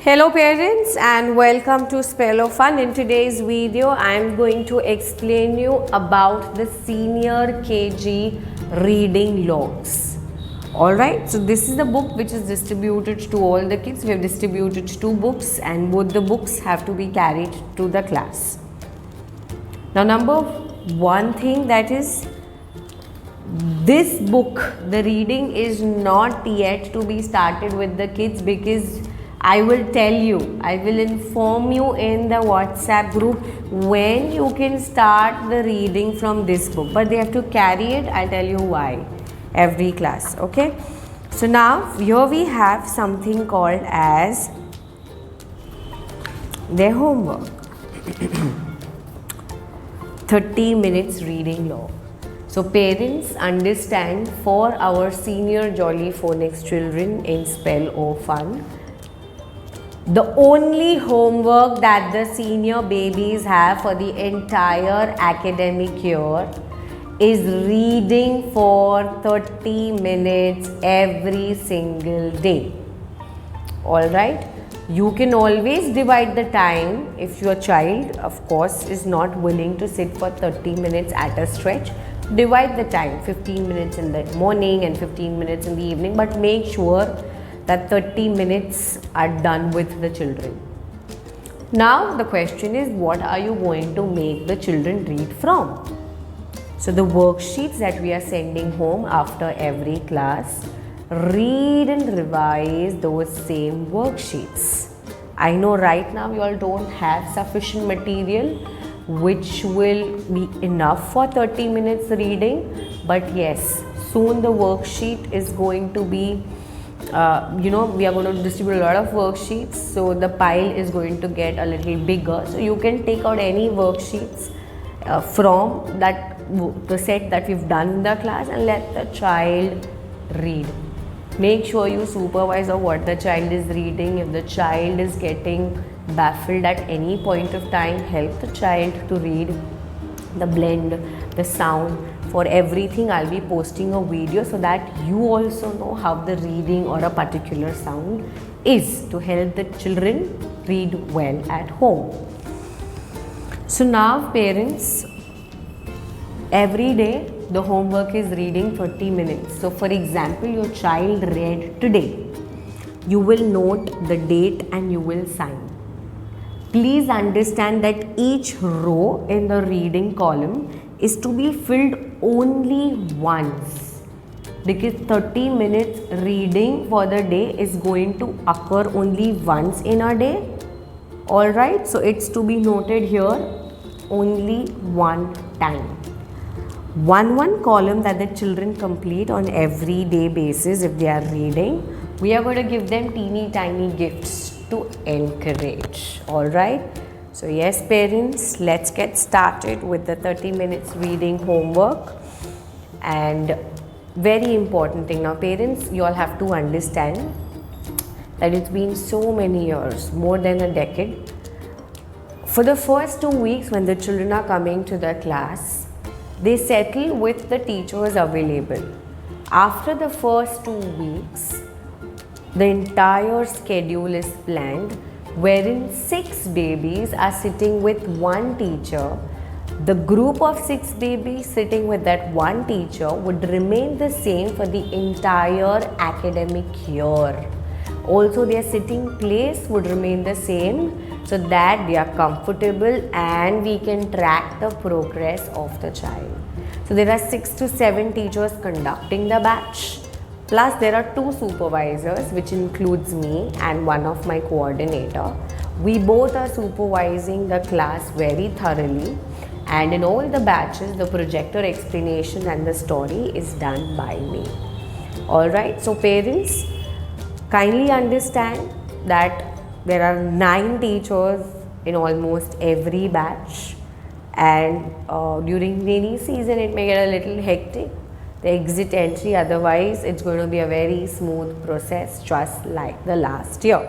Hello parents and welcome to Spell of Fun. In today's video I am going to explain you about the senior KG reading logs. Alright, so this is the book which is distributed to all the kids. We have distributed 2 books and both the books have to be carried to the class. Now number one thing, that is, this book, the reading is not yet to be started with the kids, because I will tell you, I will inform you in the WhatsApp group when you can start the reading from this book, but they have to carry it. I'll tell you why every class. Okay, so now here we have something called as their homework. 30 minutes reading log. So parents, understand, for our senior Jolly Phonics children in Spell O Fun, the only homework that the senior babies have for the entire academic year is reading for 30 minutes every single day. Alright, you can always divide the time if your child, of course, is not willing to sit for 30 minutes at a stretch. Divide the time, 15 minutes in the morning and 15 minutes in the evening, but make sure that 30 minutes are done with the children. Now the question is, what are you going to make the children read from? So the worksheets that we are sending home after every class, read and revise those same worksheets. I know right now you all don't have sufficient material which will be enough for 30 minutes reading, but yes, soon the worksheet is going to be we are going to distribute a lot of worksheets, so the pile is going to get a little bigger. So you can take out any worksheets from that the set that we've done in the class and let the child read. Make sure you supervise of what the child is reading. If the child is getting baffled at any point of time, help the child to read the blend, the sound. For everything I'll be posting a video so that you also know how the reading or a particular sound is, to help the children read well at home. So now parents, every day the homework is reading 30 minutes. So for example, your child read today. You will note the date and you will sign. Please understand that each row in the reading column is to be filled only once, because 30 minutes reading for the day is going to occur only once in a day. Alright, so it's to be noted here, only one time. One column that the children complete on every day basis. If they are reading, we are going to give them teeny tiny gifts to encourage. Alright, so yes parents, let's get started with the 30 minutes reading homework. And very important thing, now parents, you all have to understand that it's been so many years, more than a decade. For the first 2 weeks when the children are coming to the class, they settle with the teachers available. After the first 2 weeks, the entire schedule is planned, wherein 6 babies are sitting with one teacher. The group of 6 babies sitting with that one teacher would remain the same for the entire academic year. Also, their sitting place would remain the same so that they are comfortable and we can track the progress of the child. So there are 6 to 7 teachers conducting the batch. Plus there are 2 supervisors, which includes me and one of my coordinator. We both are supervising the class very thoroughly, and in all the batches the projector explanation and the story is done by me. Alright, so parents, kindly understand that there are 9 teachers in almost every batch, and during rainy season it may get a little hectic, the exit entry, otherwise it's going to be a very smooth process just like the last year.